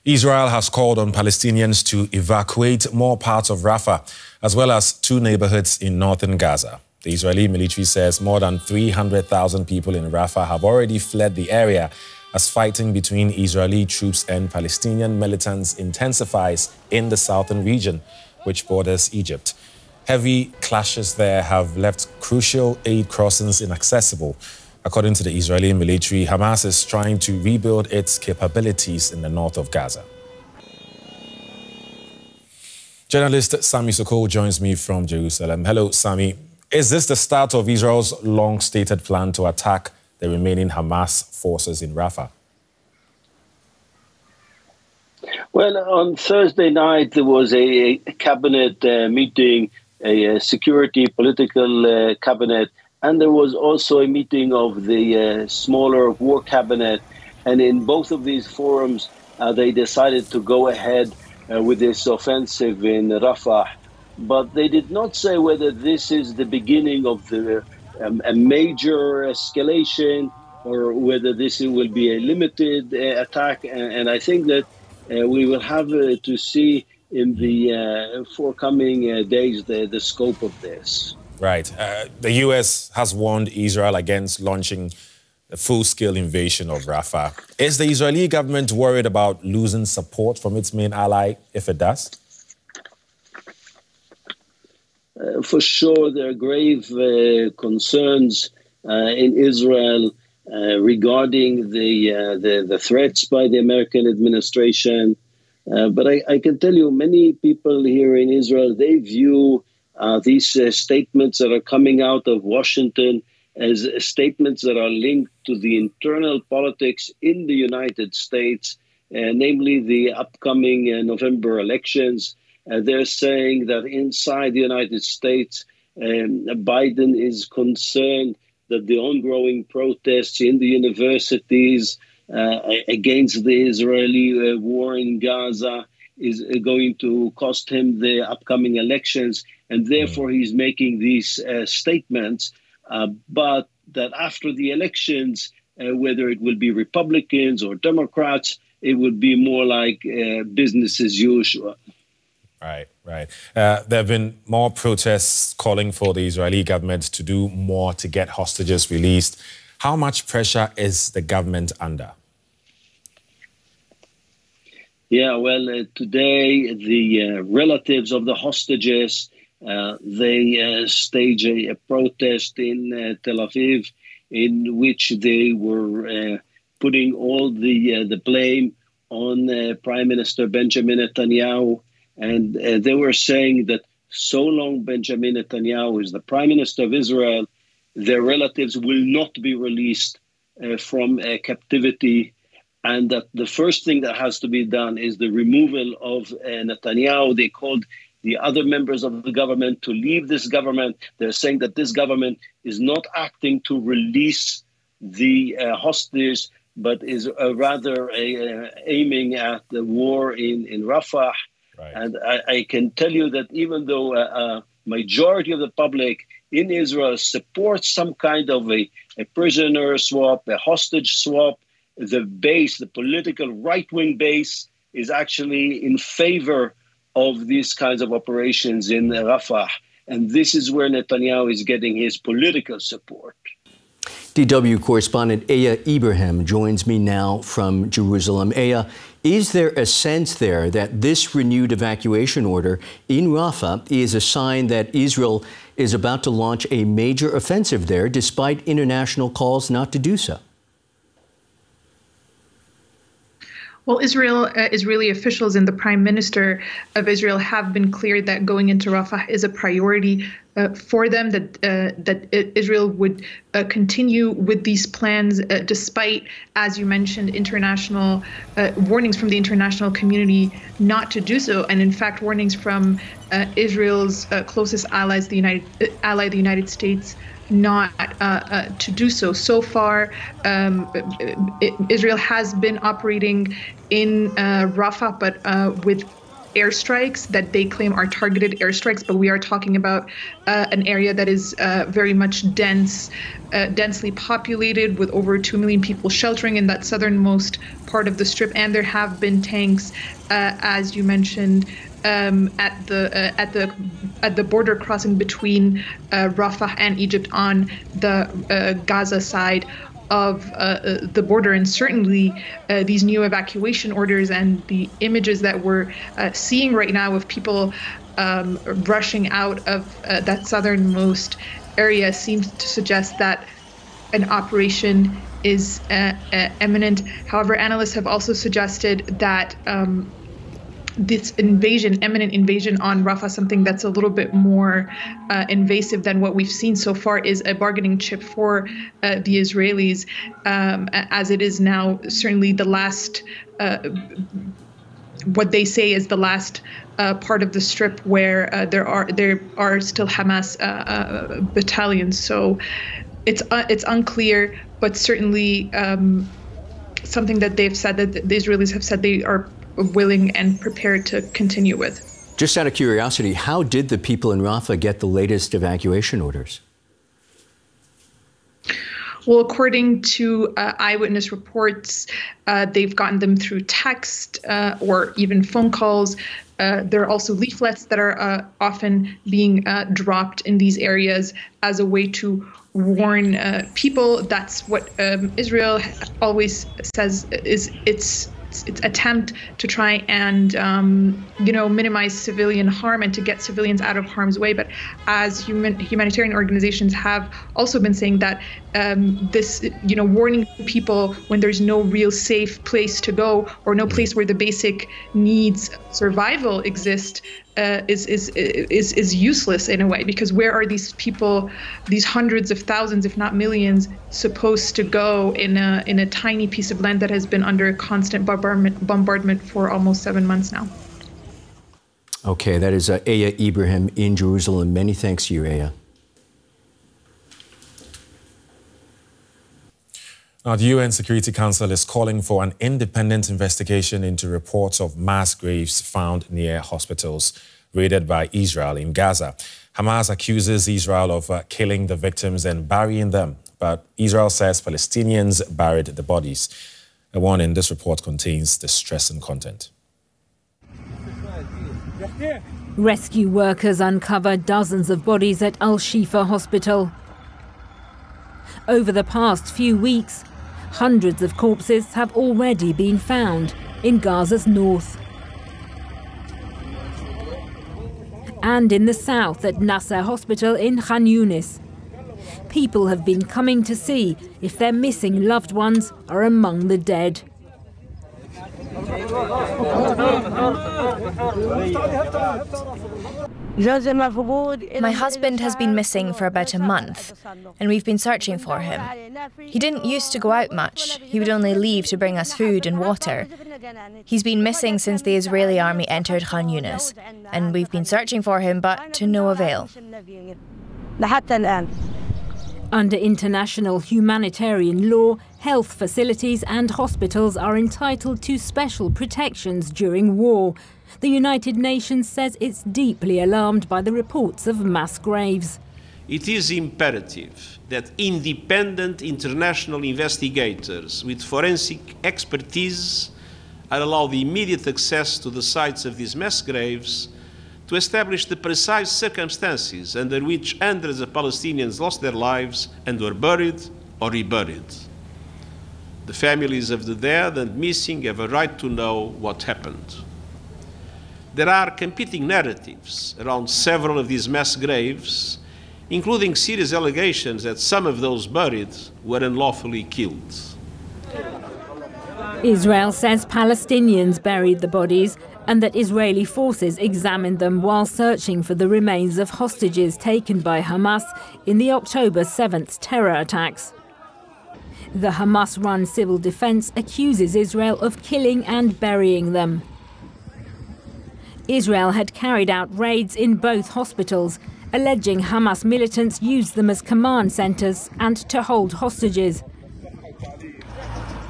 Israel has called on Palestinians to evacuate more parts of Rafah, as well as two neighborhoods in northern Gaza. The Israeli military says more than 300,000 people in Rafah have already fled the area as fighting between Israeli troops and Palestinian militants intensifies in the southern region, which borders Egypt. Heavy clashes there have left crucial aid crossings inaccessible. According to the Israeli military, Hamas is trying to rebuild its capabilities in the north of Gaza. Journalist Sami Sockol joins me from Jerusalem. Hello, Sami. Is this the start of Israel's long-stated plan to attack the remaining Hamas forces in Rafah? Well, on Thursday night, there was a cabinet meeting, a security political cabinet, and there was also a meeting of the smaller war cabinet. And in both of these forums, they decided to go ahead with this offensive in Rafah. But they did not say whether this is the beginning of a major escalation or whether this will be a limited attack. And I think that we will have to see in the forthcoming days the scope of this. Right. The U.S. has warned Israel against launching a full-scale invasion of Rafah. Is the Israeli government worried about losing support from its main ally if it does? For sure, there are grave concerns in Israel regarding the threats by the American administration. But I can tell you, many people here in Israel, they view these statements that are coming out of Washington as statements that are linked to the internal politics in the United States, namely the upcoming November elections. They're saying that inside the United States, Biden is concerned that the ongoing protests in the universities against the Israeli war in Gaza is going to cost him the upcoming elections. And therefore, he's making these statements. But that after the elections, whether it will be Republicans or Democrats, it would be more like business as usual. Right. There have been more protests calling for the Israeli government to do more to get hostages released. How much pressure is the government under? Yeah, well, today the relatives of the hostages, they staged a protest in Tel Aviv in which they were putting all the blame on Prime Minister Benjamin Netanyahu. And they were saying that so long Benjamin Netanyahu is the Prime Minister of Israel, their relatives will not be released from captivity. And that the first thing that has to be done is the removal of Netanyahu. They called the other members of the government to leave this government. They're saying that this government is not acting to release the hostages, but is rather aiming at the war in Rafah. Right. And I can tell you that even though a majority of the public in Israel supports some kind of a prisoner swap, a hostage swap, the political right-wing base is actually in favor of these kinds of operations in Rafah. And this is where Netanyahu is getting his political support. DW correspondent Ibrahim joins me now from Jerusalem. Is there a sense there that this renewed evacuation order in Rafah is a sign that Israel is about to launch a major offensive there, despite international calls not to do so? Well, Israeli officials and the Prime Minister of Israel have been clear that going into Rafah is a priority for them, that Israel would continue with these plans despite, as you mentioned, international warnings from the international community not to do so, and in fact warnings from Israel's closest allies, the United States, not to do so. So far, Israel has been operating in Rafah, but with airstrikes that they claim are targeted airstrikes, but we are talking about an area that is very much densely populated, with over 2 million people sheltering in that southernmost part of the Strip. And there have been tanks, as you mentioned, at the border crossing between Rafah and Egypt on the Gaza side of the border. And certainly these new evacuation orders and the images that we're seeing right now of people rushing out of that southernmost area seems to suggest that an operation is imminent. However, analysts have also suggested that this imminent invasion on Rafah, something that's a little bit more invasive than what we've seen so far, is a bargaining chip for the Israelis, as it is now certainly the last, what they say is the last part of the Strip where there are still Hamas battalions. So it's unclear, but certainly something that they've said, that the Israelis have said they are willing and prepared to continue with. Just out of curiosity, how did the people in Rafah get the latest evacuation orders? Well, according to eyewitness reports, they've gotten them through text or even phone calls. There are also leaflets that are often being dropped in these areas as a way to warn people. That's what Israel always says is its attempt to try and minimize civilian harm and to get civilians out of harm's way. But as humanitarian organizations have also been saying that this warning people when there's no real safe place to go or no place where the basic needs survival exist is useless in a way, because where are these people, these hundreds of thousands, if not millions, supposed to go in a tiny piece of land that has been under constant bombardment for almost 7 months now? Okay, that is Aya Ibrahim in Jerusalem. Many thanks to you, Aya. Now, the UN Security Council is calling for an independent investigation into reports of mass graves found near hospitals raided by Israel in Gaza. Hamas accuses Israel of killing the victims and burying them, but Israel says Palestinians buried the bodies. A warning: this report contains distressing content. Rescue workers uncover dozens of bodies at Al-Shifa Hospital. Over the past few weeks, hundreds of corpses have already been found in Gaza's north. And in the south at Nasser Hospital in Khan Yunis. People have been coming to see if their missing loved ones are among the dead. My husband has been missing for about a month, and we've been searching for him. He didn't used to go out much. He would only leave to bring us food and water. He's been missing since the Israeli army entered Khan Yunis, and we've been searching for him, but to no avail. Under international humanitarian law, health facilities and hospitals are entitled to special protections during war. The United Nations says it's deeply alarmed by the reports of mass graves. It is imperative that independent international investigators with forensic expertise are allowed immediate access to the sites of these mass graves to establish the precise circumstances under which hundreds of Palestinians lost their lives and were buried or reburied. The families of the dead and missing have a right to know what happened. There are competing narratives around several of these mass graves, including serious allegations that some of those buried were unlawfully killed. Israel says Palestinians buried the bodies and that Israeli forces examined them while searching for the remains of hostages taken by Hamas in the October 7th terror attacks. The Hamas-run civil defense accuses Israel of killing and burying them. Israel had carried out raids in both hospitals, alleging Hamas militants used them as command centers and to hold hostages.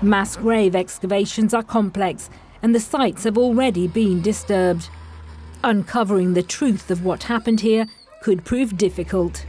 Mass grave excavations are complex, and the sites have already been disturbed. Uncovering the truth of what happened here could prove difficult.